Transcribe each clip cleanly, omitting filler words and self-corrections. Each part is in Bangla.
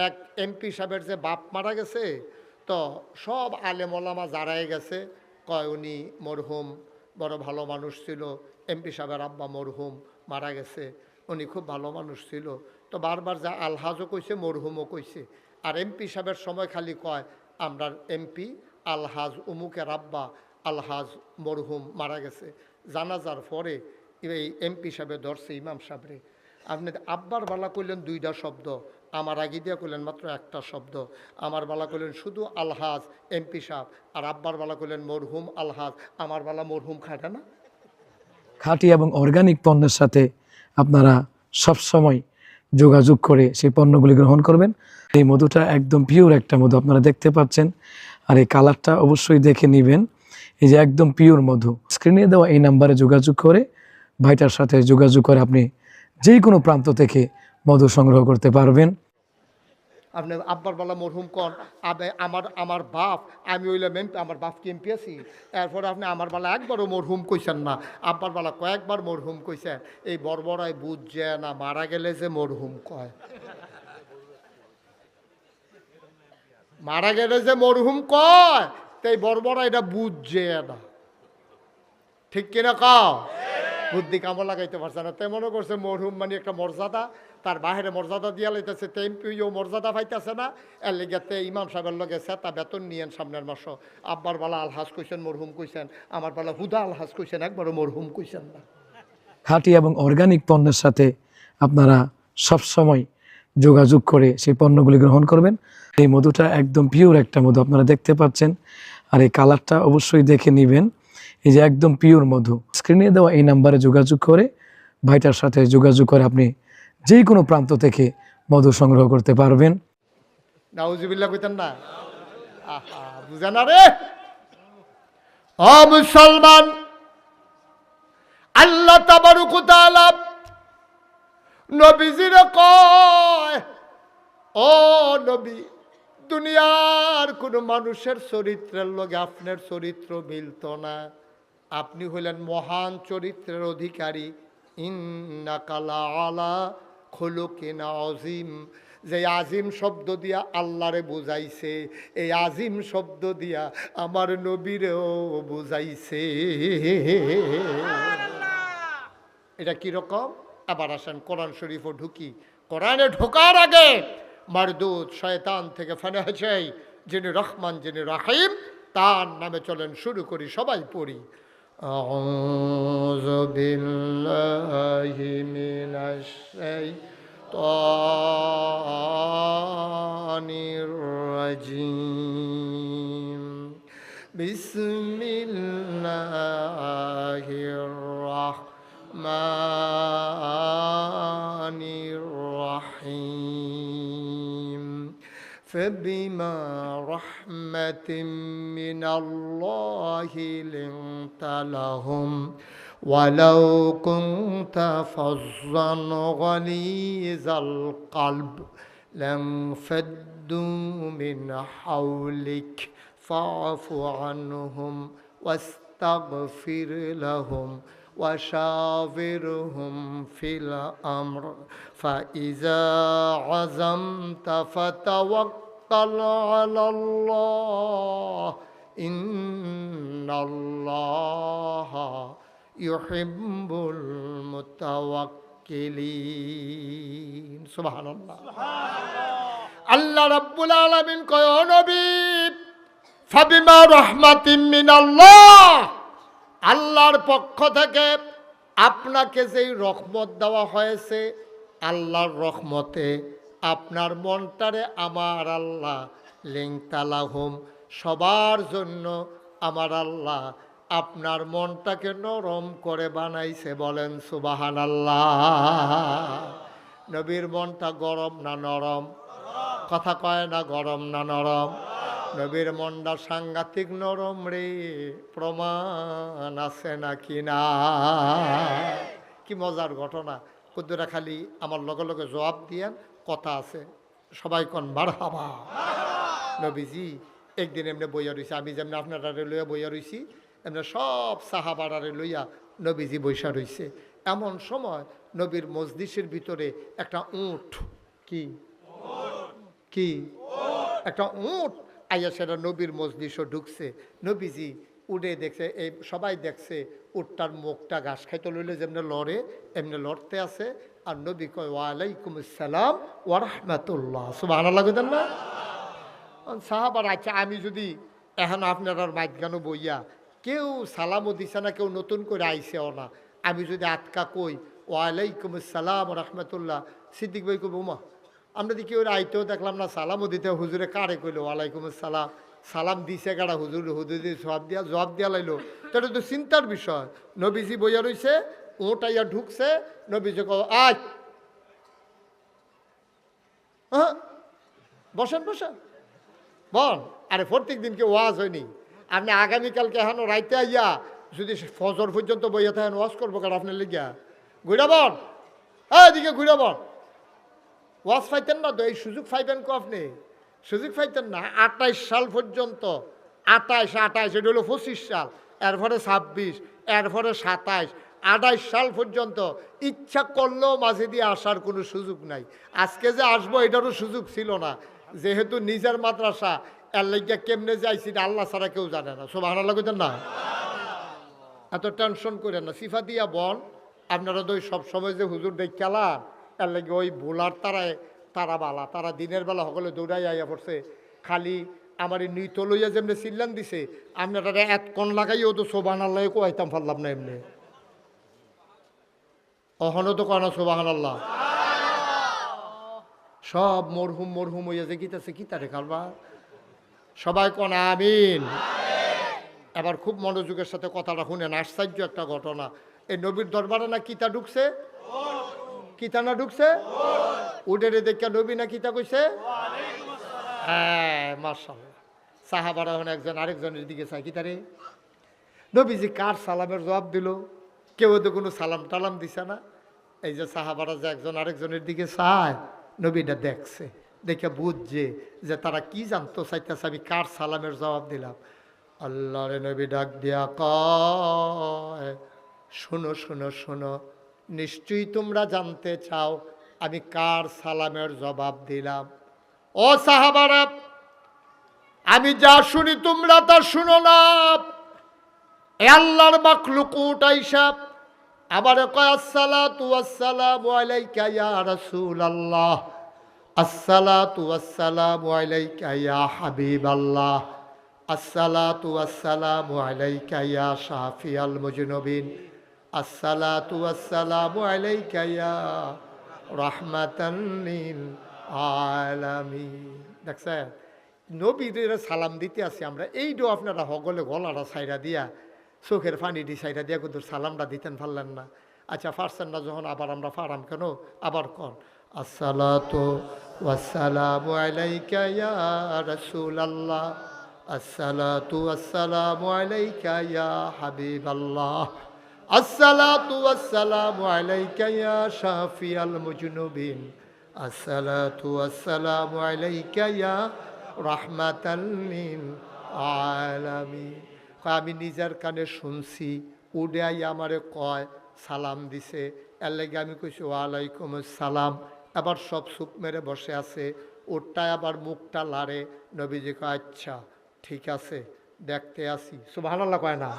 এক এমপি সাহেবের যে বাপ মারা গেছে, তো সব আলেম ওলামা যারাই গেছে, কয় উনি মরহুম, বড় ভালো মানুষ ছিল। এমপি সাহেবের আব্বা মরহুম, মারা গেছে, উনি খুব ভালো মানুষ ছিল। তো বারবার যা আলহাজও কইছে, মরহুমও কইছে। আর এমপি সাহেবের সময় খালি কয় আমরা এমপি আলহাজ উমুকের আব্বা আলহাজ মরহুম মারা গেছে। জানাজার পরে এই এমপি সাহেবে ধরছে ইমাম সাহেবরে। আপনি আব্বার বালা করলেন দুইটা শব্দ, আমার আগে দিয়ে করলেন মাত্র একটা শব্দ। আমার বালা করলেন শুধু আলহাজ এমপি সাহেব, আর আব্বার বালা করলেন মরহুম আলহাজ। আমার বালা মরহুম খাটা না? খাঁটি এবং অর্গানিক পণ্যের সাথে আপনারা সবসময় যোগাযোগ করে সেই পণ্যগুলি গ্রহণ করবেন। এই মধুটা একদম পিওর একটা মধু, আপনারা দেখতে পাচ্ছেন। আর এই কালারটা অবশ্যই দেখে নেবেন। এই যে একদম পিওর মধু। স্ক্রিনে দেওয়া এই নাম্বারে যোগাযোগ করে, ভাইটার সাথে যোগাযোগ করে আপনি যে কোনো প্রান্ত থেকে মধু সংগ্রহ করতে পারবেন। আপনি আব্বার বালা মরহুম কন, আমার বাপ, আমি হইলাম এমপি, আমার বাপকে এমপি আছি। এরপরে আপনি আমার বেলা একবারও মরহুম কইছেন না, আব্বার বেলা কয়েকবার মরহুম কইছেন। এই বর্বরায় বুঝছে না, মারা গেলে যে মরহুম কয়, মারা গেলে যে মরহুম কয়, তাই বর্বরা এটা বুঝছে না। ঠিক কিনা কাও? বুদ্ধি কামড় লাগাইতে পারছে না। তাই মনে করছে মরহুম মানে একটা মর্যাদা, তার বাহিরে মর্যাদা দিয়া লাইতেছে। তেমপিও মর্যাদা পাইতেছে না, এর লেগেতে ইমাম সাহেবের লগে তা বেতন নিয়েন সামনের মাস। আব্বার বেলা আলহাজ কইছেন, মরহুম কইছেন, আমার বেলা হুদা আলহাজ কইছেন, একবারও মরহুম কইছেন না। খাঁটি এবং অর্গানিক পণ্যের সাথে আপনারা সবসময় যোগাযোগ করে সেই পণ্যগুলি গ্রহণ করবেন। এই মধুটা একদম পিওর একটা মধু, আপনারা দেখতে পাচ্ছেন। আর এই কালারটা অবশ্যই দেখে নেবেন। এই যে একদম পিওর মধু। স্ক্রিনে দেওয়া এই নাম্বারে যোগাযোগ করে, ভাইটার সাথে যোগাযোগ করে আপনি যে কোনো প্রান্ত থেকে মধু সংগ্রহ করতে পারবেন। নাউজুবিল্লাহ কইতেন না? আহা, বুঝে না রে। ও মুসলমান, আল্লাহ তাবারক ওয়া তাআলা নবীজিরে কয়, ও নবী, দুনিয়ার কোন মানুষের চরিত্রের লগে আপনার চরিত্র মিলত না। আপনি হইলেন মহান চরিত্রের অধিকারী। ইন্নাকা লাআলা খুলুকিন আযীম। যে আজিম শব্দ দিয়া আল্লাহরে বুঝাইছে, এই আজিম শব্দ দিয়া আমার নবীরেও বুঝাইছে। এটা কিরকম? আবার আসেন কোরআন শরীফও ঢুকি। কোরআনে ঢোকার আগে মারদুদ শয়তান থেকে ফানা হয়েছে, যিনি রহমান যিনি রাহিম, তার নামে চলেন শুরু করি, সবাই পড়ি। আউযু বিল্লাহি মিনাশ শাইতানির রাজিম। বিসমিল্লাহির রাহমানির রাহিম। فبما رحمة من الله لنت لهم ولو كنت فظا غليظ القلب لانفضوا من حولك فاعف عنهم واستغفر لهم وشاورهم في الأمر فإذا عزمت فتوكل على الله إن الله يحب المتوكلين سبحان الله আল্লাহ রাব্বুল আলামিন কয়, ও নবী, ফাবিমা রাহমাতিন মিনাল্লাহ, আল্লাহর পক্ষ থেকে আপনাকে যেই রহমত দেওয়া হয়েছে, আল্লাহর রহমতে আপনার মনটারে আমার আল্লাহ লিংতালাহুম, সবার জন্য আমার আল্লাহ আপনার মনটাকে নরম করে বানাইছে। বলেন সুবহানাল্লাহ। নবীর মনটা গরম না নরম? কথা কয় না, গরম না নরম? নবীর মনটা সাংঘাতিক নরম রে, প্রমাণ আছে নাকি না? কি মজার ঘটনা। কুদ্দুরা খালি আমার লগে লগে জবাব দিয়েন, কথা আছে, সবাই কন মারহাবা। নবীজি একদিন এমনি বইয়া রইছে, আমি যেমনি আপনারা লইয়া বইয়া রইছি, এমনি সব সাহাবারারে লইয়া নবীজি বইসা রইছে। এমন সময় নবীর মজলিসের ভিতরে একটা উট, কি কি একটা উট আইয়া সেটা নবীর মজলিসও ঢুকছে। নবীজি উঠে দেখছে, এই সবাই দেখছে উটটার মুখটা ঘাস খাইতে লইলে যেমনি লড়ে এমনি লড়তে আছে। আর নবী কয় ওয়ালাইকুম আসসালাম ওয়া রাহমাতুল্লাহ, সুবহানাল্লাহ কইতেন না? সাহাবার আচ্ছা আমি যদি এখন আপনার মাঝখানো বইয়া কেউ সালামও দিছে না, কেউ নতুন করে আইসেও না, আমি যদি আটকা কই ওয়ালাইকুম আসসালাম ওয়া রাহমাতুল্লাহ, সিদ্দিক ভাই কইব মা আমরা দি কেউ আইতেও দেখলাম না, সালামও দিতে, হুজুরে কারে কইলো ওয়ালাইকুম আসসালাম, সালাম দিছে কারা হুজুর, হুজুর জবাব দিয়া লাইলো, তো এটা তো চিন্তার বিষয়। নবীজি বইয়া রইছে, ওটাইয়া ঢুকছে, নবীজি কয় আয় হ্যাঁ বসেন বসেন বল। আরে প্রত্যেক দিনকে ওয়াজ হয়নি, আপনি আগামীকালকে এখনো রাইতে আইয়া যদি ফজর পর্যন্ত বইয়া থাকেন ওয়াজ করবো কারণ আপনার লিগিয়া ঘুরা বল, এদিকে ঘুরা বল। ওয়াজ পাইতেন না তো, এই সুযোগ পাইবেন কো আপনি? সুযোগ পাইতেন না। ২৮ সাল পর্যন্ত, ২৮ এটা হলো ২৫ সাল, এরপরে ২৬, এরপরে ২৭, ২৮ সাল পর্যন্ত ইচ্ছা করলেও মাঝে দিয়ে আসার কোনো সুযোগ নাই। আজকে যে আসবো এটারও সুযোগ ছিল না, যেহেতু নিজের মাদ্রাসা, এর লাগিয়া কেমনে যাইছি আল্লাহ ছাড়া কেউ জানে না। সুবহানাল্লাহ কইতেন না? এত টেনশন করেন না, সিফা দিয়া বল। আপনারা তো ওই সবসময় যে হুজুর দেখালাম, এর লাগে ওই ভোলার তারা বালা, তারা দিনের বেলা সকলে দৌড়াই আইয়া পড়ছে, খালি আমার এই নৃত্য লইয়া যেমনি চিল্লান দিছে, আপনারা এত কন লাগাইও তো সুবহানাল্লাহ কোয়াইতাম পারলাম না এমনি। অহনো তো কনা সুবহানাল্লাহ। সব মরহুম মরহুম হইয়া যে গীতাছে কি তারে কারবা, সবাই কন আমিন। এবার খুব মনোযোগের সাথে কথাটা শুনেন, আশ্চর্য একটা ঘটনা। এই নবীর দরবারে না কিতা ঢুকছে, কিতা না ঢুকছে, উডের দেখে নবী না কিতা কইছে, হ্যাঁ মাশাআল্লাহ। সাহাবারা এখন একজন আরেকজনের দিকে চাই, কিতারে নবীজি কার সালামের জবাব দিল, কেউ তো কোনো সালাম টালাম দিছে না। এই যে সাহাবারা যে একজন আরেকজনের দিকে চায়, নবীটা দেখছে, দেখে বুঝছে যে তারা কি জানতো চাইতেছে আমি কার সালামের জবাব দিলাম। আল্লাহরে নবী ডাক দিয়া কয় শোনো শোনো শোনো, নিশ্চয়ই তোমরা জানতে চাও আমি কার সালামের জবাব দিলাম। ও সাহাবারা, আমি যা শুনি তোমরা তা শুনো না। এ আল্লাহর মাখলুকুত আইসা আমারে কয় আসসালাতু ওয়াসসালামু আলাইকা ইয়া রাসূলুল্লাহ, আসসালাতু ওয়াসসালামু আলাইকা ইয়া হাবিবাল্লাহ, আসসালাতু ওয়াসসালামু আলাইকা ইয়া শাফিয়াল মুজনিবিন, আসসালাতু ওয়াসসালামু আলাইকা ইয়া রাহমাতান লিল আলামিন। দেখছেন নবীদের সালাম দিতে আসি আমরা, এইটাও আপনারা হগলে গলাটা সাইরা দিয়া চোখের পানিটি সাইরা দিয়া কিন্তু সালামটা দিতেন পারলেন না। আচ্ছা পারছেন না যখন, আবার আমরা পারাম কেন, আবার কন আসসালাতু ওয়াসসালামু আলাইকা ইয়া রাসূলুল্লাহ, আসসালাতু ওয়াসসালামু আলাইকা ইয়া হাবিবাল্লাহ, আসসালাতু ওয়াসসালামু আলাইকা ইয়া শাফিয়াল মুজনিবিন, আসসালাতু ওয়াসসালামু আলাইকা ইয়া রাহমাতাল লিল আলামিন। আমি নিজের কানে শুনছি, উডে আই আমারে কয় সালাম দিছে, এর লাগে আমি কইছি ওয়ালাইকুম আসসালাম। আবার সব চুপ মেরে বসে আছে, ওরটায় আবার মুখটা লাড়ে। নবীজি কয় আচ্ছা ঠিক আছে দেখতে আসি, সুবহানাল্লাহ কয় না?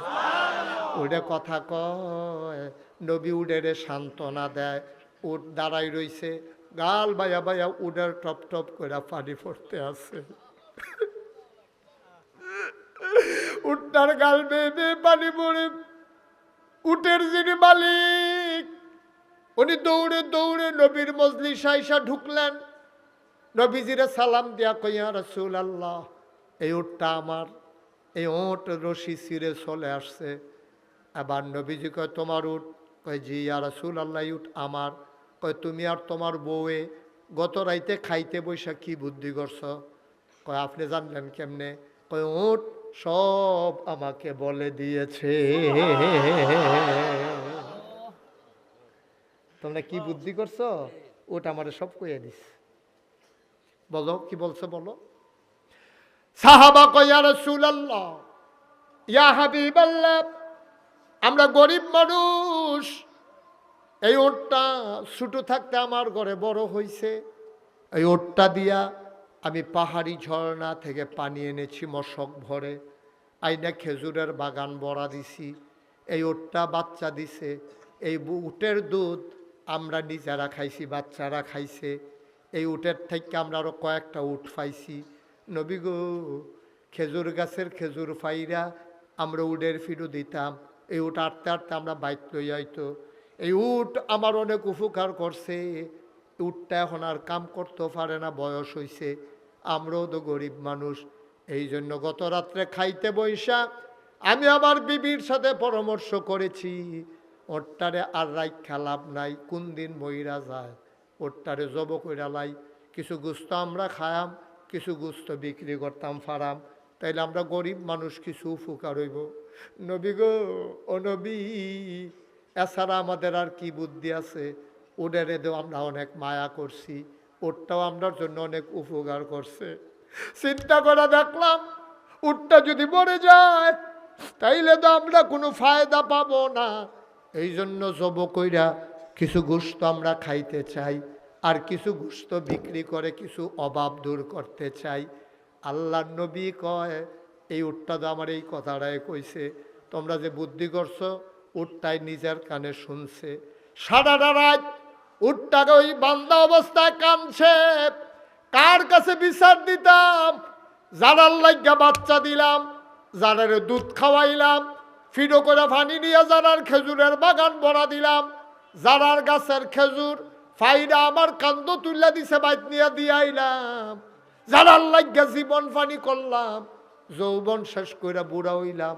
ওটা কথা কয়, নবী উডেরে সান্ত্বনা দেয়। উট দাঁড়াই রইছে, গাল বাইয়া বাইয়া উডের টপ টপ করে পানি পড়তে আছে। উটটার গাল বেয়ে বেয়ে পানি পড়ে, উটের যিনি মালিক উনি দৌড়ে দৌড়ে নবীর মজলিস আইসা ঢুকলেন। নবীজিরে সালাম দিয়া কইয়া রাসূলুল্লাহ এই উটটা আমার, এই ওট রশি ছিঁড়ে চলে আসছে। এবার নবীজি কয় তোমার উট? কয় জি ইয়া রাসূলুল্লাহ উট আমার। কয় তুমি আর তোমার বউয়ে গত রাইতে খাইতে বৈশা কি বুদ্ধি করছ? কয় আপনি জানলেন কেমনে? কয় উট সব আমাকে বলে দিয়েছে। তোমরা কি বুদ্ধি করছো? ওটা আমারে সব কইয়া দিস। বলো কি বলছো বলো। সাহাবা কয় ইয়া রাসূলুল্লাহ ইয়া হাবিবাল্লাহ, আমরা গরিব মানুষ, এই ওটটা ছোট থাকতে আমার ঘরে বড় হইছে, এই ওটটা দিয়া আমি পাহাড়ি ঝর্ণা থেকে পানি এনেছি মশক ভরে, আইনা খেজুরের বাগান বড়া দিছি, এই উটটা বাচ্চা দিছে, এই উটের দুধ আমরা নিজেরা খাইছি, বাচ্চারা খাইছে, এই উটের থেকে আমরা আরও কয়েকটা উট পাইছি। নবী গো, খেজুর গাছের খেজুর ফাইরা আমরা উটের ফিরু দিতাম, এই উট আটতে আটতে আমরা বাইক লই আইতো, এই উট আমার অনেক উপকার করছে। উটটা এখন আর কাম করতে পারে না, বয়স হইছে, আমরাও তো গরিব মানুষ। এই জন্য গত রাত্রে খাইতে বৈশা আমি আমার বিবির সাথে পরামর্শ করেছি, ওরটারে আর রাইখা লাভ নাই, কোন দিন মইরা যায়, ওরটারে জব কইরা লাই, কিছু গুস্ত আমরা খায়াম, কিছু গুস্ত বিক্রি করতাম ফারাম, তাইলে আমরা গরিব মানুষ কিছু উপকার হইব। নবী গো, ও নবী, এছাড়া আমাদের আর কি বুদ্ধি আছে? ওডেরে দেও আমরা অনেক মায়া করছি, ওরটাও আমরার জন্য অনেক উপকার করছে। চিন্তা করে দেখলাম উটটা যদি মরে যায় তাইলে তো আমরা কোনো ফায়দা পাবো না। এই জন্য জব কইরা কিছু গোশত আমরা খাইতে চাই, আর কিছু গোশত বিক্রি করে কিছু অভাব দূর করতে চাই। আল্লাহর নবী কয়, এই উটটা তো আমার এই কথাটাই কইছে, তোমরা যে বুদ্ধি করছো উটটাই নিজের কানে শুনছে। সারাটা রাত উটটাকে ওই বান্দা অবস্থায় কানছে। কার কাছে বিচার দিতাম? যারার লাগিয়া বাচ্চা দিলাম, যারার দুধ খাওয়াইলাম, ফিডো করে পানি নিয়ে যারার খেজুরের বাগান ভরা দিলাম, যারার গাছের খেজুর ফাইরা আমার কান্দ তুল্লা দিছে বাইত নিয়ে দিয়াইলাম, যারার লাগিয়া জীবন পানি করলাম, যৌবন শেষ কইরা বুড়া হইলাম,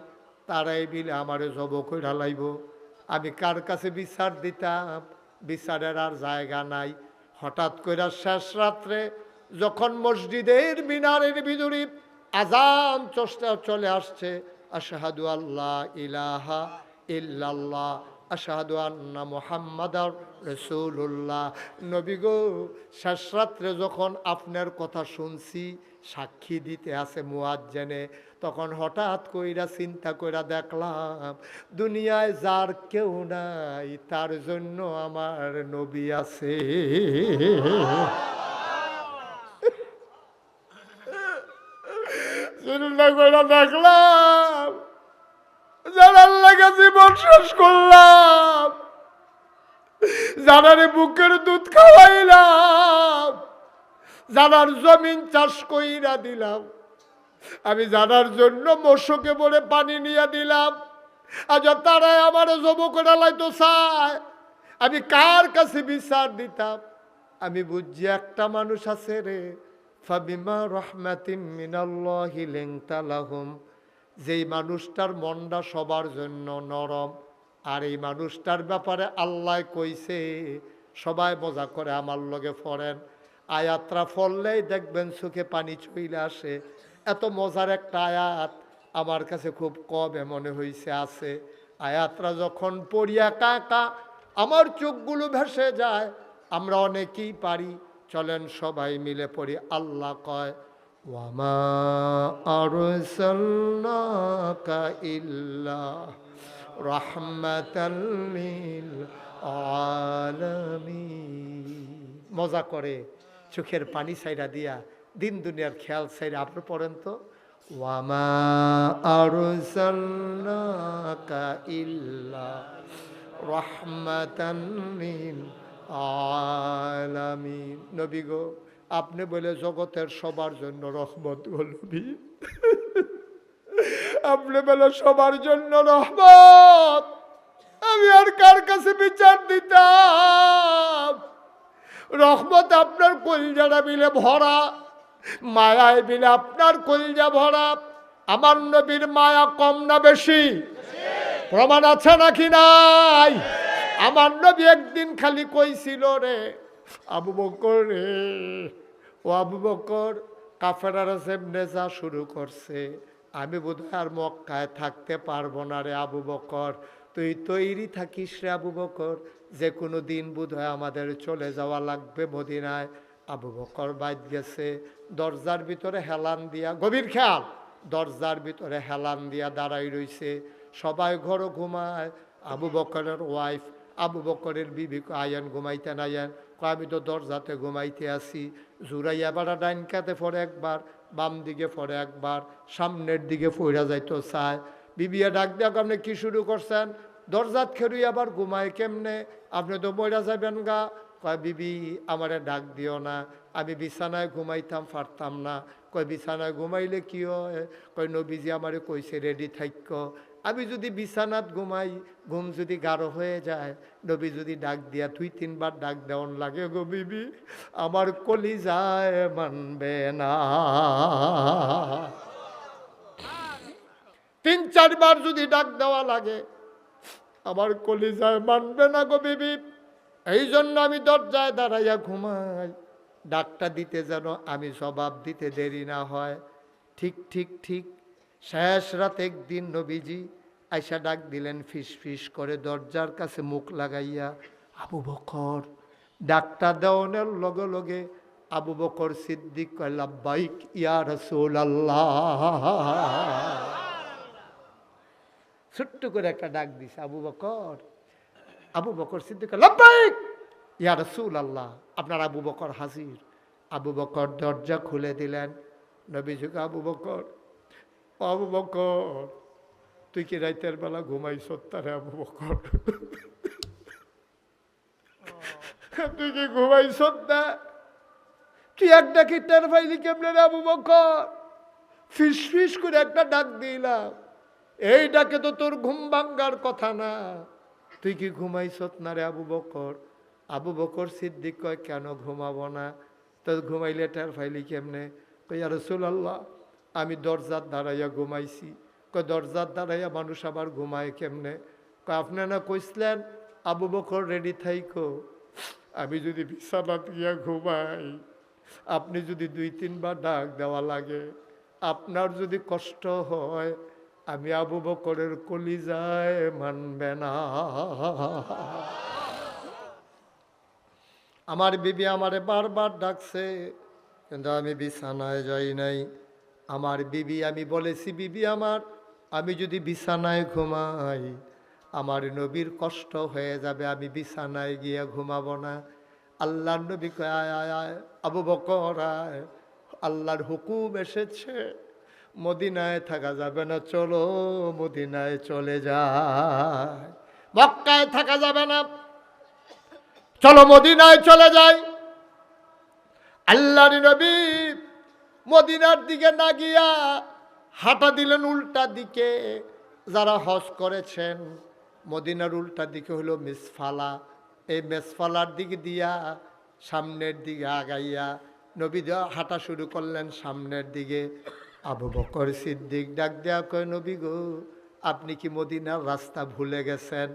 তারাই বিলে আমারে জব কইরা লাইব। আমি কার কাছে বিচার দিতাম? বিচারের আর জায়গা নাই। হঠাৎ কইরা শেষ রাত্রে যখন মসজিদের মিনারের ভিতরে আজান চলে আসছে, আশহাদু আল্লাহ ইলাহা ইল্লাল্লাহ আশহাদু আন্না মুহাম্মাদার রাসূলুল্লাহ। নবী গো, শেষ রাত্রে যখন আপনার কথা শুনছি, সাক্ষী দিতে আছে মুয়াজ্জিনে, তখন হঠাৎ কইরা চিন্তা কইরা দেখলাম দুনিয়ায় যার কেউ নাই তার জন্য আমার নবী আছে। চিন্তা কইরা দেখলাম যারা লাগে জীবন শেষ করলাম, যারারে বুকের দুধ খাওয়াইলাম, যারার জমিন চাষ কইরা দিলাম, আমি জানার জন্য মশকে বলে পানি নিয়ে দিলাম, আজ তারাই আমার জব করে লাইতো চায়, আমি কার কাছে বিচার দিতাম? আমি বুঝছি একটা মানুষ আছে রে, ফাবিমা রহমাতিন মিনাল্লাহি লিনতা লাহুম, যেই মানুষটার মনটা সবার জন্য নরম, আর এই মানুষটার ব্যাপারে আল্লাহ কইছে, সবাই মজা করে আমার লগে ফরেন, আয়াতরা ফললেই দেখবেন চোখে পানি চলে আসে। এত মজার একটা আয়াত আমার কাছে খুব কমে মনে হয়েছে আছে। আয়াতরা যখন পড়িয়া কাকা আমার চোখগুলো ভেসে যায়। আমরা অনেকেই পারি, চলেন সবাই মিলে পড়ি। আল্লাহ কয়, ওয়ামা আরসালনাকা ইল্লা রাহমাতাল লিল আলামিন। মজা করে চোখের পানি সাইরা দিয়া দিন দুনিয়ার খেয়াল সাইরা আপনি পড়েন তো, ওয়ামা আরসালনাকা ইল্লা রাহমাতান লিল আলামিন। নবী গো, আপনি বলে জগতের সবার জন্য রহমত গো নবী, আপনি বলে সবার জন্য রহমত, আমি আর কার কাছে বিচার দিতাম? রহমত আপনার কলিজাটা মিলে ভরা, মায়ায় মিলে আপনার কলিজা ভরা। আমার নবীর মায়া কম না বেশি? প্রমাণ আছে নাকি নাই? আমার নবী একদিন খালি কইছিল রে, আবু বকর রে, ও আবু বকর, কাফেরারা যেমনে যা শুরু করছে, আমি বোধহয় আর মক্কায় থাকতে পারবো না রে আবু বকর, তুই তৈরি থাকিস রে আবু বকর, যে কোনো দিন বোধহয় আমাদের চলে যাওয়া লাগবে মদিনায়। আবু বকর বাইত গেছে, দরজার ভিতরে হেলান দিয়া, গভীর খেয়াল, দরজার ভিতরে হেলান দিয়া দাঁড়াই রইছে। সবাই ঘরও ঘুমায়, আবু বকরের ওয়াইফ, আবু বকরের বিবি আয়েন ঘুমাইতেন, আয়েন আমি তো দরজাতে ঘুমাইতে আসি। জুরাইয়া বাড়া ডাইন কাতে পরে একবার, বাম দিকে পরে একবার, সামনের দিকে ফইরা যাইতো চায়। বিবিয়া ডাক দেয়া, আপনি কি শুরু করছেন? দরজাত খেরুই আবার ঘুমায় কেমনে? আপনি তো মইরা যাবেন গা। কয় বিবি আমারে ডাক দিও না, আমি বিছানায় ঘুমাইতাম পারতাম না। কয় বিছানায় ঘুমাইলে কি হয়? কয় নবীজি আমারে কইছে রেডি থাইক্য। আমি যদি বিছানাত ঘুমাই, ঘুম যদি গাঢ় হয়ে যায়, নবী যদি ডাক দিয়া 2-3 বার ডাক দেওয়ান লাগে গো বিবি, আমার কলিজায় মানবে না। 3-4 বার যদি ডাক দেওয়া লাগে, আমার কলিজায় মানবে না গো বিবি। এই জন্য আমি দরজায় দাঁড়াইয়া ঘুমাই, ডাকটা দিতে যেন আমি জবাব দিতে দেরি না হয়। ঠিক ঠিক ঠিক শেষ রাত একদিন নবীজি আইসা ডাক দিলেন ফিস ফিস করে দরজার কাছে মুখ লাগাইয়া, আবু বকর। ডাকটা দেওয়ানোর লগে লগে আবু বকর সিদ্দিক কয় লাব্বাইক ইয়া রাসূলুল্লাহ। ছোট্ট করে একটা ডাক দিছে আবু বকর। আবু বকর সিদ্দিক লাব্বাইক ইয়া রাসূলুল্লাহ, আপনার আবু বকর হাজির। আবু বকর দরজা খুলে দিলেন। নবীজিকে আবু বকর, আবু বকর তুই কি রাতের বেলা ঘুমাইছ? তারে আবু বকর তুই কি ঘুমাইছ না? তুই একটা কি টের পাইলি কেমনে রে আবু বকর? ফিস ফিস করে একটা ডাক দিলাম, এই ডাকে তো তোর ঘুম ভাঙ্গার কথা না। তুই কি ঘুমাইছ না রে আবু বকর? আবু বকর সিদ্দিক কয় কেন ঘুমাবো না? তো ঘুমাইলে টের পাইলি কেমনে? কই ইয়া রাসূলুল্লাহ আমি দরজার দাঁড়াইয়া ঘুমাইছি। কয় দরজার দাঁড়াইয়া মানুষ আবার ঘুমায় কেমনে? কয় আপনি না কইসলেন আবু বকর রেডি থাইকো। আমি যদি বিছানাত গিয়া ঘুমাই, আপনি যদি 2-3 বার ডাক দেওয়া লাগে, আপনার যদি কষ্ট হয়, আমি আবু বকরের কলিজায় মানবে না। আমার বিবি আমারে বারবার ডাকছে, কিন্তু আমি বিছানায় যাই নাই। আমার বিবি, আমি বলেছি বিবি আমার, আমি যদি বিছানায় ঘুমাই, আমার নবীর কষ্ট হয়ে যাবে, আমি বিছানায় গিয়ে ঘুমাবো না। আল্লাহর নবী কয় আয় আয় আয় আবু বকর আয়, আল্লাহর হুকুম এসেছে, মদিনায় থাকা যাবে না, চলো মদিনায় চলে যায়। মক্কায় থাকা যাবে না, চলো মদিনায় চলে যাই। আল্লাহর নবী মদিনার দিকে না গিয়া হাঁটা দিলেন উল্টা দিকে। যারা হজ করেছেন, মদিনার উল্টা দিকে হলো মিসফালা। এই মেসফালার দিকে দিয়া সামনের দিকে আগাইয়া নবী হাঁটা শুরু করলেন সামনের দিকে। আবু বকর সিদ্দিক ডাক দেয়া কয় নবী গো, আপনি কি মদিনার রাস্তা ভুলে গেছেন?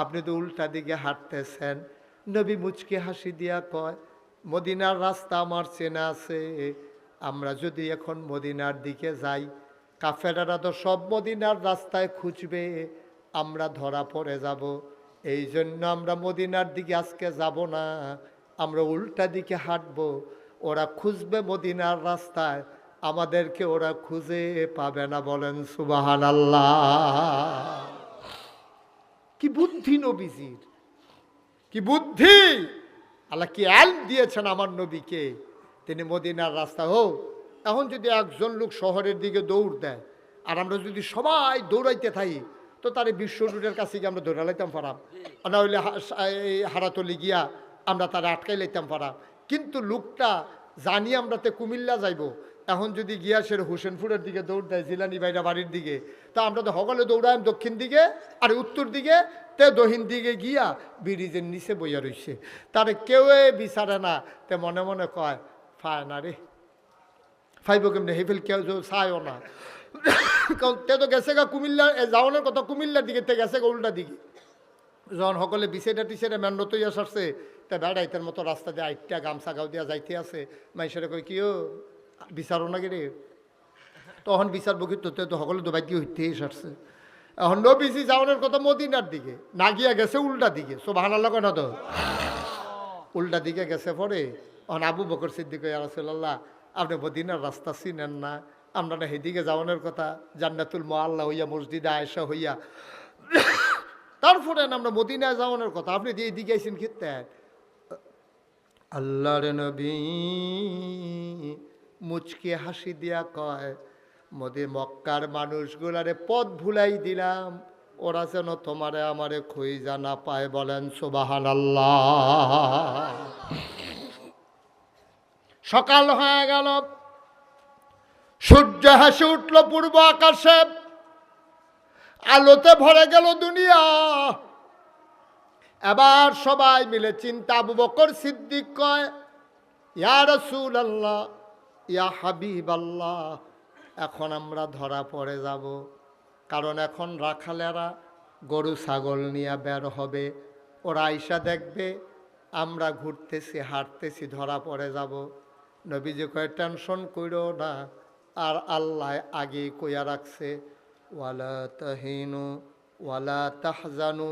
আপনি তো উল্টা দিকে হাঁটতেছেন। নবী মুচকি হাসি দিয়া কয় মদিনার রাস্তা আমার চেনা আছে। আমরা যদি এখন মদিনার দিকে যাই, কাফেরারা তো সব মদিনার রাস্তায় খুঁজবে, আমরা ধরা পড়ে যাব। এই জন্য আমরা মদিনার দিকে আজকে যাব না, আমরা উল্টা দিকে হাঁটব। ওরা খুঁজবে মদিনার রাস্তায়, আমাদেরকে ওরা খুঁজে পাবে না। বলেন সুবহানাল্লাহ। কি বুদ্ধি নবীজির, কি বুদ্ধি! আল্লাহ কি এলম দিয়েছেন আমার নবীকে, তিনি মদিনার রাস্তা হোক। এখন যদি একজন লোক শহরের দিকে দৌড় দেয়, আর আমরা যদি সবাই দৌড়াইতে থাকি, তো তার বিশ্ব রোডের কাছে গিয়ে আমরা দৌড়া লাইতাম পারাম, না হইলে হারাতলি গিয়া আমরা তারা আটকাই লাইতাম পারাম। কিন্তু লোকটা জানি আমরা তে কুমিল্লা যাইব, এখন যদি গিয়া সে হোসেনপুরের দিকে দৌড় দেয়, জিলানি বাইরা বাড়ির দিকে, তা আমরা তো সকলে দৌড়াইম দক্ষিণ দিকে, আর উত্তর দিকে তে দক্ষিণ দিকে গিয়া ব্রিজের নিচে বইয়া রইছে। তারে কেউ বিচারে না, তে মনে মনে কয় ফায় না রে, ফাইব কেমনে হেফেল কেউ চায়ও না। কারণ তে তো গেছে গা কুমিল্লা যাওয়ানোর কথা, কুমিল্লার দিকে তে গেছে গা উল্টা দিকে। যখন সকলে বিছেটা টিছেটা মেন্ডত ইয়া সারছে, তা বেড়াইতের মতো রাস্তা দিয়ে আইটা গামছা গাও দিয়া যাইতে আছে। মাইসেরা কয় কিও বিচারো না রে, তখন বিচার বকিত তো সকলে দোবাই দিয়ে হইতেই সারছে। এখন নবীজি যাওয়ানোর কথা মদিনার দিকে, না গিয়া গেছে উল্টা দিকে। সুবহানাল্লাহ কয় না তো? উল্টা দিকে গেছে পরে এখন আবু বকর সিদ্দিক ইয়া রাসূলুল্লাহ, আপনি মদিনার রাস্তা চিনেন না, আমরা না সেদিকে যাওয়ানোর কথা, জান্নাতুল মুআল্লা হইয়া মসজিদে আয়েশা হইয়া, তারপরে আমরা মদিনায় যাওয়ানোর কথা, আপনি যে এইদিকে আইসেন খেতে। আল্লাহর নবী মুচকি হাসি দিয়া কয়, মদে মক্কার মানুষগুলারে পথ ভুলাই দিলাম, ওরা যেন তোমারে আমারে খুঁজা না পায়। বলেন সুবহানাল্লাহ। সকাল হয়ে গেল, সূর্য হেসে উঠল পূর্ব আকাশে, আলোতে ভরে গেল দুনিয়া। এবার সবাই মিলে চিন্তা, আবু বকর সিদ্দিক কয়, ইয়া রাসূলুল্লাহ, ইয়া হাবিবাল্লাহ, এখন আমরা ধরা পড়ে যাব। কারণ এখন রাখালেরা গরু ছাগল নিয়ে বের হবে, ওরা আইসা দেখবে আমরা ঘুরতেছি হাঁটতেছি, ধরা পড়ে যাব। নবীজি কয়, টেনশন কইরো না, আর আল্লাহ আগেই কইয়া রাখছে, ওয়ালা তাহিনু ওয়ালা তাহজানু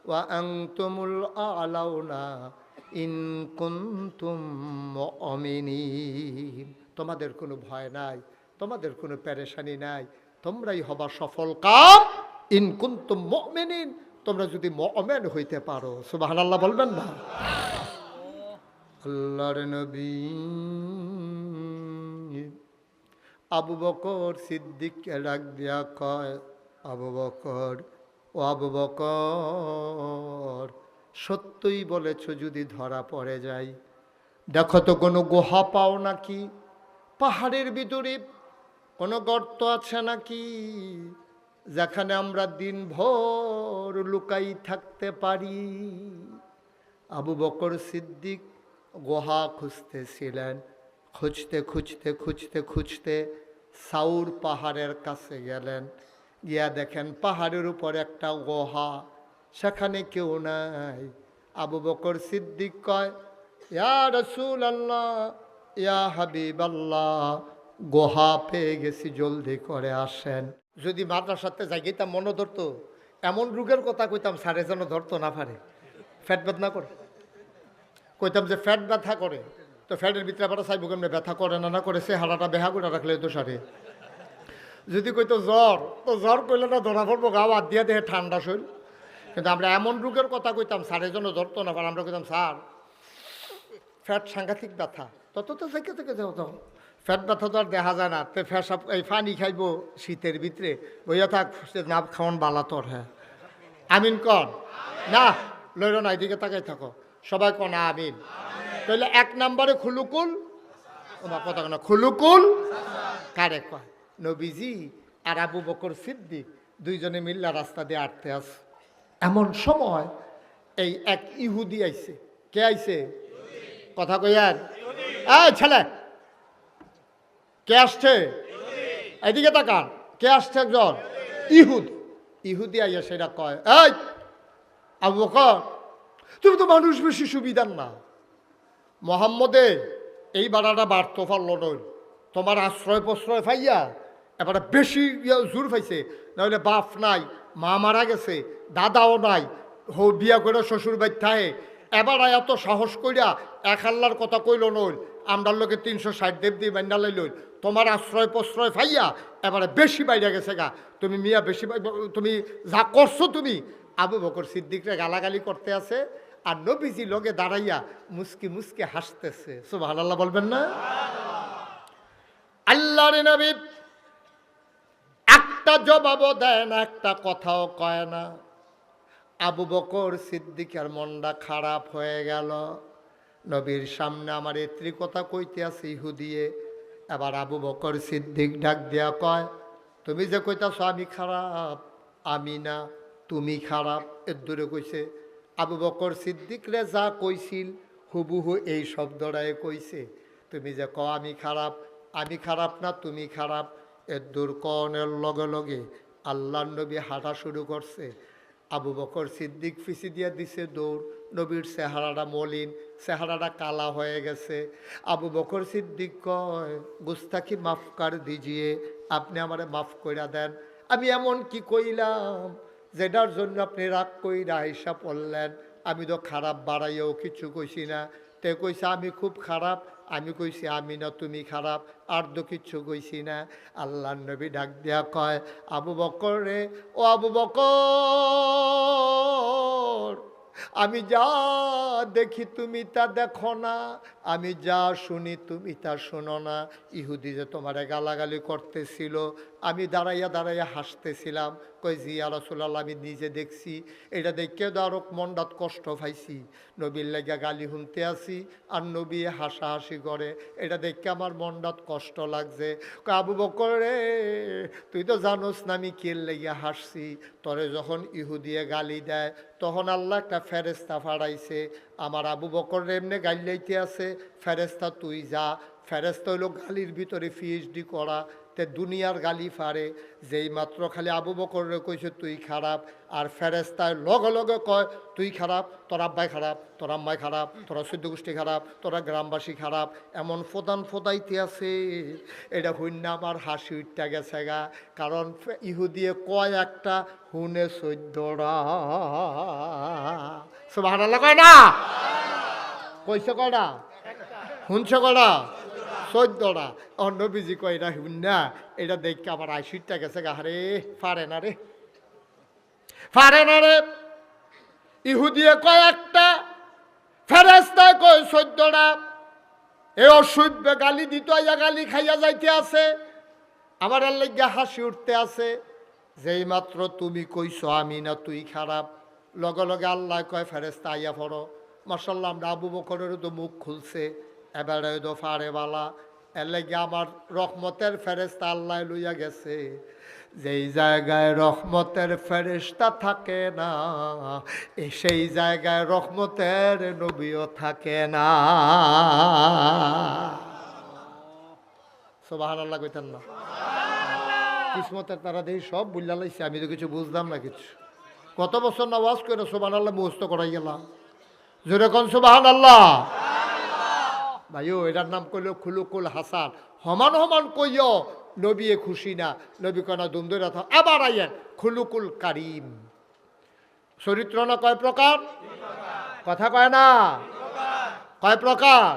ওয়া আনতুমুল আ'লাউনা ইন কুনতুম মুমিনিন। তোমাদের কোনো ভয় নাই, তোমাদের কোনো পেরেশানি নাই, তোমরাই হবা সফল কাম ইন কুনতুম মুমিনিন, তোমরা যদি মুমিন হইতে পারো। সুবহানাল্লাহ বলবেন না? আল্লাহর নবী আবু বকর সিদ্দিককে ডাক দিয়া কয়, আবু বকর, ও আবু বকর, সত্যই বলেছ, যদি ধরা পড়ে যাই, দেখো তো কোনো গুহা পাও নাকি, পাহাড়ের ভিতরে কোনো গর্ত আছে নাকি, যেখানে আমরা দিনভর লুকাই থাকতে পারি। আবু বকর সিদ্দিক গুহা খুঁজতেছিলেন। খুঁজতে খুঁজতে খুঁজতে খুঁজতে সাউর পাহাড়ের কাছে গেলেন। গিয়া দেখেন পাহাড়ের উপর একটা গুহা, সেখানে কেউ নাই। আবু বকর সিদ্দিক কয়, ইয়া রাসূলুল্লাহ, ইয়া হাবিবাল্লাহ, গুহা পেয়ে গেছি, জলদি করে আসেন। যদি মাদ্রাসাতে যাই গেতাম মনে ধরতো, এমন রোগের কথা কইতাম স্যারে যেন ধরতো না পারে। ফ্যাট ব্যথা করে কইতাম যে ফ্যাট ব্যথা করে, তো ফ্যাটের ভিতরে আবার চাইব কেমনি ব্যথা করে না না করে, সে হারাটা বেহা করে রাখলে তো সারে। যদি কইতো জ্বর, তো জ্বর কইলে না ধরা পড়বো, গাও হাত দিয়া দেহে ঠান্ডা শরীর। কিন্তু আমরা এমন রোগের কথা কইতাম স্যারের জন্য ধরতো না পারে। আমরা কইতাম, স্যার ফ্যাট সাংঘাতিক ব্যথা, তত তো থেকে থেকে যাও, ফ্যাট ব্যথা তো আর দেখা যায় না, তো ফ্যাসাপ এই পানি খাইব শীতের ভিতরে, বইয়া থাক, না খাওয়ান বালা তোর। হ্যাঁ আমিন কন না, লইল না, এদিকে তাকাই থাকো, সবাই কন আমিন। তাহলে এক নম্বরে খুলুকুল, ওনার কথা না, খুলুকুল কারে কয়? নবীজি আর আবু বকর সিদ্দিক দুইজনে মিল্লা রাস্তা দিয়ে আটতে আছে। এমন সময় এই এক ইহুদি আইছে। কে আইছে? কথা কইয়ার, এই ছেলে কে আসছে? এদিকে তাকান, কে আসছে? একজন ইহুদি আইয়া সেটা কয়, এই আবু বকর, তুমি তো মানুষ বেশি সুবিধার না, মোহাম্মদে এই বাড়াটা বাড়তো পারলো নই, তোমার আশ্রয় প্রশ্রয় পাইয়া এবারে বেশি জোর পাইছে। নাহলে বাপ নাই, মা মারা গেছে, দাদাও নাই, বিয়া করে শ্বশুর বাড়ি থাকে, এবার এত সাহস কইরা এক আল্লাহর কথা কইল নইল, আমরার লোকে 360 দেব দিয়ে বান্ডা লইল, তোমার আশ্রয় প্রশ্রয় পাইয়া এবারে বেশি বাইরে গেছে গা, তুমি মিয়া বেশি, তুমি যা করছো তুমি। আবু বকর সিদ্দিকরা গালাগালি করতে আছে, আর নবীজি লগে দাঁড়াইয়া মুস্কি মুস্কি হাসতেছে। সুবহানাল্লাহ বলবেন না? আল্লাহর নবী একটা জবাবও দেয় না, একটা কথাও কয় না। আবু বকর সিদ্দিকের মনটা খারাপ হয়ে গেল। নবীর সামনে আমার এত্রি কথা কইতে আছে ইহুদিয়ে, এবার আবু বকর সিদ্দিক ডাক দিয়া কয়, তুমি যে কইতাছো আমি খারাপ, আমি না, তুমি খারাপ। এর দূরে কইছে। আবু বকর সিদ্দিক রে যা কইছিল হুবহু এই শব্দটাই কইছে, তুমি যে কও আমি খারাপ না, তুমি খারাপ। এর দূর কনের লগে লগে আল্লাহর নবী হাঁটা শুরু করছে। আবু বকর সিদ্দিক ফিসি দিয়া দিছে দৌড়। নবীর চেহারাটা মলিন, চেহারাটা কালা হয়ে গেছে। আবু বকর সিদ্দিক কয়, গুস্তাখি মাফ কর দিজিয়ে, আপনি আমারে মাফ কইরা দেন। আমি এমন কি কইলাম যেটার জন্য আপনি রাগ কইরা হিসাব পড়লেন? আমি তো খারাপ বাড়াইয়াও কিছু কইছি না। তে কইছে আমি খুব খারাপ, আমি কইছি আমি না, তুমি খারাপ, আর তো কিচ্ছু কইছি না। আল্লাহর নবী ডাক দিয়া কয়, আবু বকর রে, ও আবু বকর, আমি যা দেখি তুমি তা দেখো না, আমি যা শুনি তুমি তা শোনো না। ইহুদি যে তোমারে গালাগালি করতেছিল, আমি দাঁড়াইয়া দাঁড়াইয়া হাসতেছিলাম। কই জি ইয়া রাসূলুল্লাহ, আমি নিজে দেখছি। এটা দেখে তো আরো মনটাত কষ্ট পাইছি। নবীর লাগা গালি শুনতে আসি আর নবী হাসাহাসি করে, এটা দেখে আমার মনটাত কষ্ট লাগছে। কই আবু বকর রে, তুই তো জানোস না আমি কে লাগিয়া হাসছি। তরে যখন ইহুদিয়ে গালি দেয় তখন আল্লাহ একটা ফেরেস্তা ফাড়াইছে, আমার আবু বকর রে এমনি গাইলাইতে আছে। ফেরেস্তা তুই যা। ফেরেস্তা হইল গালির ভিতরে পিএইচডি করা, তে দুনিয়ার গালি ফারে। যেই মাত্র খালি আবু বকরে কইছে তুই খারাপ, আর ফেরেস্তায় লগে লগে কয় তুই খারাপ, তোর আব্বাই খারাপ, তোর আম্মাই খারাপ, তোরা চৈদ্য গোষ্ঠী খারাপ, তোরা গ্রামবাসী খারাপ, এমন ফোদাইতে আছে। এটা হইনা আমার হাসি উঠতে গেছে গা, কারণ ইহুদিয়ে কয় একটা হুনে 14টা। সুবহানাল্লাহ কয় না? কইছে কয়টা? শুনছে কয়টা? 14টা। নবীজি কয় এটা শুন না, এটা দেখে আমার আইসিটটা গেছে গা। রে পারে না রে, পারে না রে। ইহুদিয়ে কয় একটা, ফেরেস্তায় কয় 14টা। এ অসভ্য গালি দিত, আইয়া গালি খাইয়া যাইতে আছে, আমার আল্লাহ হাসি উঠতে আছে। যেই মাত্র তুমি কইছো আমি না তুই খারাপ, লগে লগে আল্লাহ কয় ফেরেস্তা আইয়া পড়ো। মাশাআল্লাহ, আমরা আবু বকরেরও তো মুখ খুলছে, এবারে তো ফারে বালা। এর লাগে আমার রহমতের ফেরেস্তা আল্লাহ লইয়া গেছে। যেই জায়গায় রহমতের ফেরেস্তা থাকে না, সেই জায়গায় রহমতের নবীও থাকে না। সুবহানাল্লাহ কইতেন না? কিসমতের তারা দেখি সব বুঝলা লাইছে, আমি তো কিছু বুঝলাম না কিছু। কত বছর না ওয়াজ করে সুবহানাল্লাহ মুখস্থ করাই গেলাম। জোরে কোন সুবহানাল্লাহ। ভাইও এটার নাম কইল খুলুকুল হাসান। সমান সমান কইও নবী খুশি না, নবী কনা দুম ধরে থাক। আবার আইয়েন খুলুকুল কারিম। চরিত্র না কয় প্রকার? কথা কয় না? কয় প্রকার?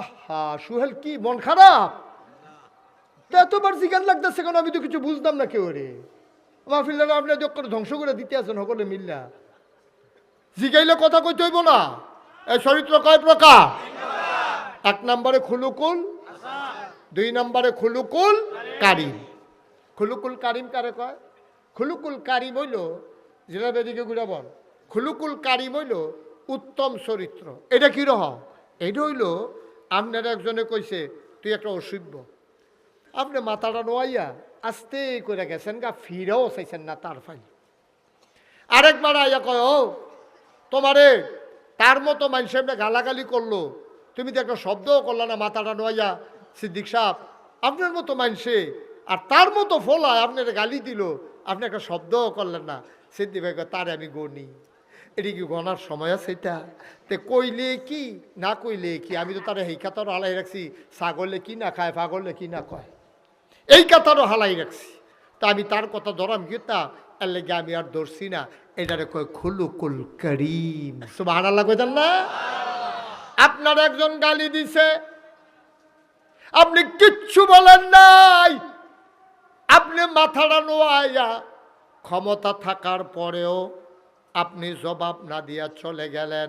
আহা সুহেল, কি মন খারাপ? এতবার জিজ্ঞান লাগতেছে কেন? আমি তো কিছু বুঝতাম না। কেউ রে মাহফিল্লা আপনি ধ্বংস করে দিতে আছেন সকলে মিল্লা। জিগাইলে কথা কইতে হইব না। এই চরিত্র কয় প্রকার? 1 নম্বরে খুলুকুল, 2 নম্বরে খুলুকুল কারিম। খুলুকুল কারিম কারে কয়? খুলুকুল কারিম হইল, যেটা বেদিকে ঘুরে বল, খুলুকুল কারিম হইল উত্তম চরিত্র। এটা কি রহ? এটা হইল আপনার একজনে কইছে তুই একটা অসভ্য, আপনি মাথাটা নোয়াইয়া আস্তে করে গেছেন গা, ফিরেও চাইছেন না তার ফাইল। আরেকবার আইয়া কয় ও তোমারে তার মতো মানুষ এমনি গালাগালি করলো, তুমি তো একটা শব্দও করলা না মাথাটা নোয়াইয়া। সিদ্দিক সাহেব, আপনার মতো মানুষে আর তার মতো ফলায় আপনার গালি দিল, আপনি একটা শব্দও করলেন না। সিদ্দিক ভাই তারে আমি গণি। এটি কি গণার সময় আছে? এটা তে কইলে কি না কইলে কি? আমি তো তার এই কাতারও হালাই রাখছি, ছাগলে কি না খায়, পাগলে কি না কয়, এই কাতারও হালাই রাখছি। তা আমি তার কথা ধরাম গীতা, এর লেগে আমি আর ধরছি না। এটারে কয় খুলুকুল করিম। সুবহানাল্লাহ কইতেন না? আপনার একজন গালি দিছে, আপনি কিচ্ছু বলেন নাই, আপনি মাথাটা নোয়াইয়া ক্ষমতা থাকার পরেও আপনি জবাব না দিয়া চলে গেলেন।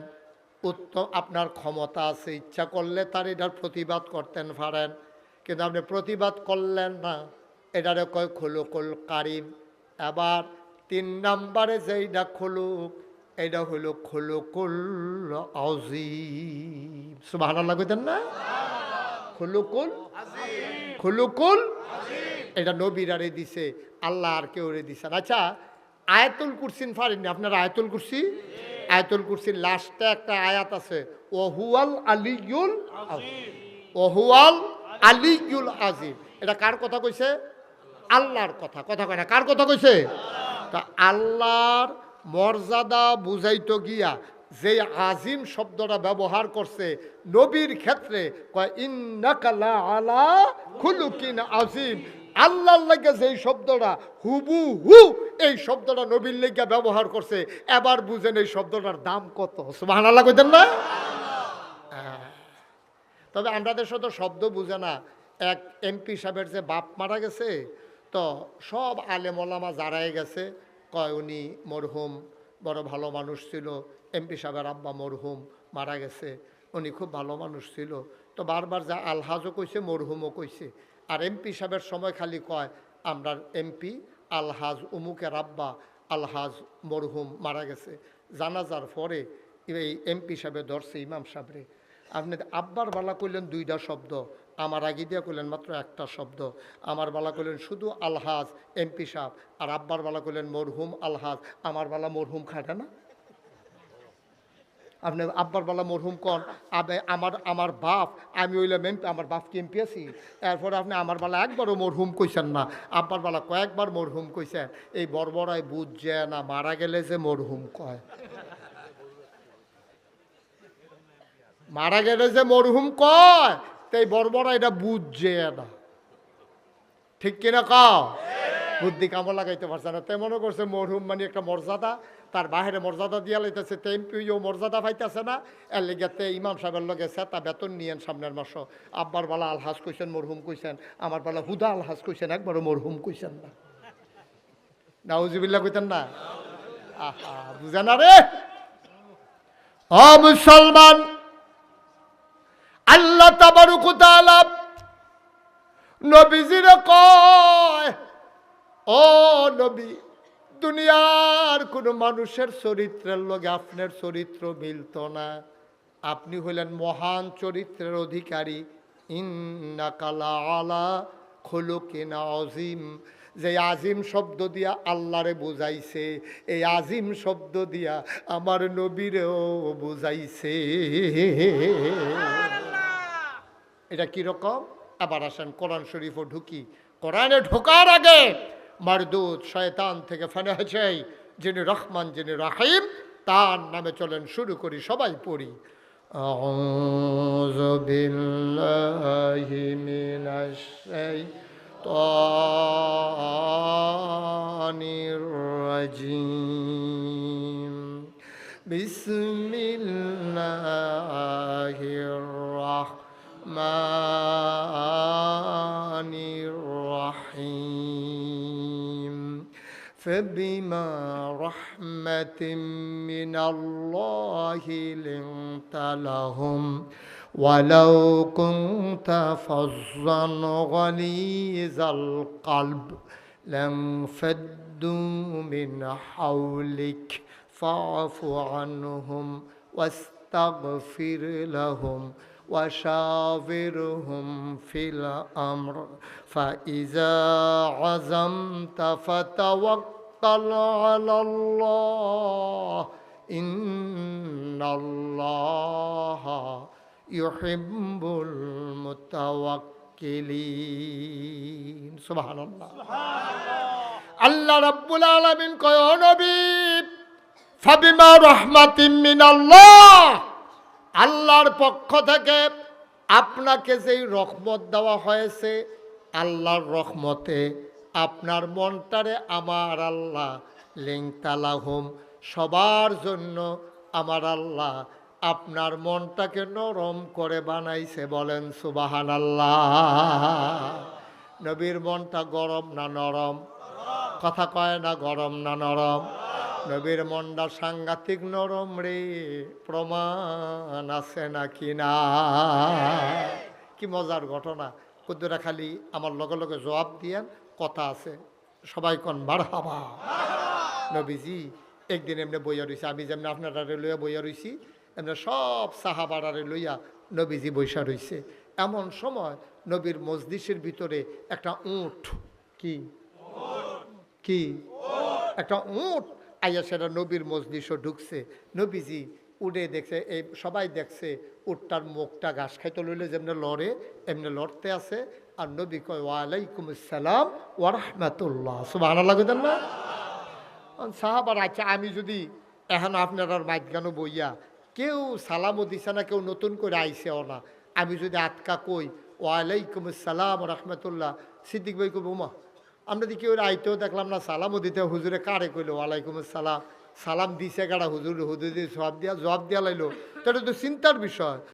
উত্তম, আপনার ক্ষমতা আছে, ইচ্ছা করলে তার এটার প্রতিবাদ করতেন পারেন, কিন্তু আপনি প্রতিবাদ করলেন না। এটারে কয় খুলুকুল কারিম। এবার 3 নম্বরে যেইটা খুলুক, এইটা হইল খুলুকুল আযীম। সুবহানাল্লাহ কইতেন না? খুলুকুল, খুলুকুল এটা নবীরারে দিছে, আল্লাহ আর কেউ রে দিছেন। আচ্ছা, আয়াতুল কুরসিন পারেননি আপনারা? আয়াতুল কুরসি, আয়াতুল কুরসির লাস্টে একটা আয়াত আছে, ওহুয়াল আলিয়ুল আযীম, ওহুয়াল আলিয়ুল আযীম। এটা কার কথা কইছে? আল্লাহর কথা। কথা কয় না? কার কথা কইছে? তা আল্লাহর মর্যাদা বুঝাইতে গিয়া যে আজিম শব্দটা ব্যবহার করছে নবীর ক্ষেত্রে, কয় ইন্নাকা লা আলা খুলুকিন আযীম। আল্লাহর লাগে যেই শব্দটা হুবহু এই শব্দটা নবীর লেগে ব্যবহার করছে, এবার বুঝেন এই শব্দটার দাম কত। সুবহানাল্লাহ কইতেন না? তবে আমরা দেশে তো শব্দ বুঝে না। এক এমপি সাহেবের যে বাপ মারা গেছে, তো সব আলেম ওলামা যারাই গেছে কয় উনি মরহুম বড় ভালো মানুষ ছিল। এমপি সাহেবের আব্বা মরহুম মারা গেছে, উনি খুব ভালো মানুষ ছিল। তো বারবার যা আলহাজও কইছে, মরহুমও কইছে। আর এমপি সাহেবের সময় খালি কয় আমরা এমপি আলহাজ উমুকের আব্বা আলহাজ মরহুম মারা গেছে। জানাজার পরে এই এমপি সাহেবে ধরছে ইমাম সাহেবরে। আপনি আব্বার বালা কইলেন দুইটা শব্দ, আমার আগে দিয়া কইলেন মাত্র একটা শব্দ। আমার বালা কইলেন শুধু আলহাজ এমপি সাহেব, আর আব্বার বালা কইলেন মরহুম আলহাজ। আমার বালা মরহুম খাটে না? আপনি আব্বার বালা মরহুম কন, আমার বাপ, আমি হইলাম এমপি, আমার বাপ কি এমপি আছি? এরপরে আপনি আমার বেলা একবারও মরহুম কইছেন না, আব্বার বেলা কয়েকবার মরহুম কইছেন। এই বর্বরায় বুঝছে না মারা গেলে যে মরহুম কয়, মারা গেলে যে মরহুম কয়, তাই বর্বরা এটা বুঝছে না। ঠিক কিনা কাও? বুদ্ধি কামো লাগাইতে পারছে না। তাই মনে করছে মরহুম মানে একটা মর্যাদা, তার বাহিরে মর্যাদা দিয়া লাইতেছে, এমপিও মর্যাদা পাইতেছে না। এর লেগেতে ইমাম সাহেবের লগে তা বেতন নিয়েন সামনের মাসও। আব্বার বেলা আলহাজ কইছেন, মরহুম কইছেন। আমার বেলা হুদা আলহাজ কইছেন, একবারও মরহুম কইছেন না। নাউজুবিল্লাহ কইতেন না? আহা, বুঝে না রে ও মুসলমান। আল্লাহ তাবারক ওয়া তাআলা নবীজির কয়, ও নবী, দুনিয়ার কোন মানুষের চরিত্রের লগে আপনার চরিত্র মিলত না। আপনি হইলেন মহান চরিত্রের অধিকারী। ইন্নাকা লাআলা খুলুকিন আযীম। যে আজিম শব্দ দিয়া আল্লাহরে বুঝাইছে, এই আজিম শব্দ দিয়া আমার নবীরেও বুঝাইছে। এটা কিরকম? আবার আসেন কোরআন শরীফও ঢুকি। কোরআনে ঢোকার আগে মারদুদ শয়তান থেকে ফানাহ চাই, যিনি রহমান যিনি রাহিম, তার নামে চলেন শুরু করি, সবাই পড়ি। আউযু বিল্লাহি মিনাশ শাইতানির রাজিম। বিসমিল্লাহির রাহমানির রাহিম। فبما رحمة من الله لنت لهم ولو كنت فظا غليظ القلب لانفضوا من حولك فاعف عنهم واستغفر لهم وشاورهم في الأمر فإذا عزمت فتوكل على الله إن الله يحب المتوكلين سبحان الله আল্লাহ রাব্বুল আলামিন কয়, ও নবী, ফাবিমা রাহমাতিন মিনাল্লাহ, আল্লাহর পক্ষ থেকে আপনাকে যেই রহমত দেওয়া হয়েছে, আল্লাহর রহমতে আপনার মনটারে আমার আল্লাহ লিংতালাহুম, সবার জন্য আমার আল্লাহ আপনার মনটাকে নরম করে বানাইছে। বলেন সুবহানাল্লাহ। নবীর মনটা গরম না নরম? কথা কয় না, গরম না নরম? নবীর মনটা সাংঘাতিক নরম রে, প্রমাণ আছে নাকি না? কি মজার ঘটনা। কুদ্দুরা খালি আমার লগে লগে জবাব দিয়েন, কথা আছে, সবাই কন মারহাবা। নবীজি একদিন এমনি বইয়া রইছে, আমি যেমনি আপনারা লইয়া বইয়া রইছি, এমনি সব সাহাবারারে লইয়া নবীজি বৈশা রইছে। এমন সময় নবীর মজলিসের ভিতরে একটা উট, কি কি একটা উট আইয়া সেটা নবীর মজলিসও ঢুকছে। নবীজি উড়ে দেখছে, এই সবাই দেখছে উটটার মুখটা ঘাস খাইতে লইলে যেমনি লড়ে এমনি লড়তে আছে। আর নবী কয়, ওয়ালাইকুম আসসালাম ওয়া রাহমাতুল্লাহ। সুবহানাল্লাহ কইতেন না? সাহাবার, আচ্ছা আমি যদি এখন আপনার মাইগানো বইয়া কেউ সালামও দিছে না, কেউ নতুন করে আইসেও না, আমি যদি আটকা কই ওয়ালাইকুম আসসালাম ওয়া রাহমাতুল্লাহ, সিদ্দিক ভাই কইব, উমা আমরা দি কেউ আইতেও দেখলাম না, সালামও দিতে, হুজুরে কারে কইলো ওয়ালাইকুম আসসালাম, সালাম দিছে কারা হুজুর, হুজুর জবাব দিয়া লাইলো, তো এটা তো চিন্তার বিষয়।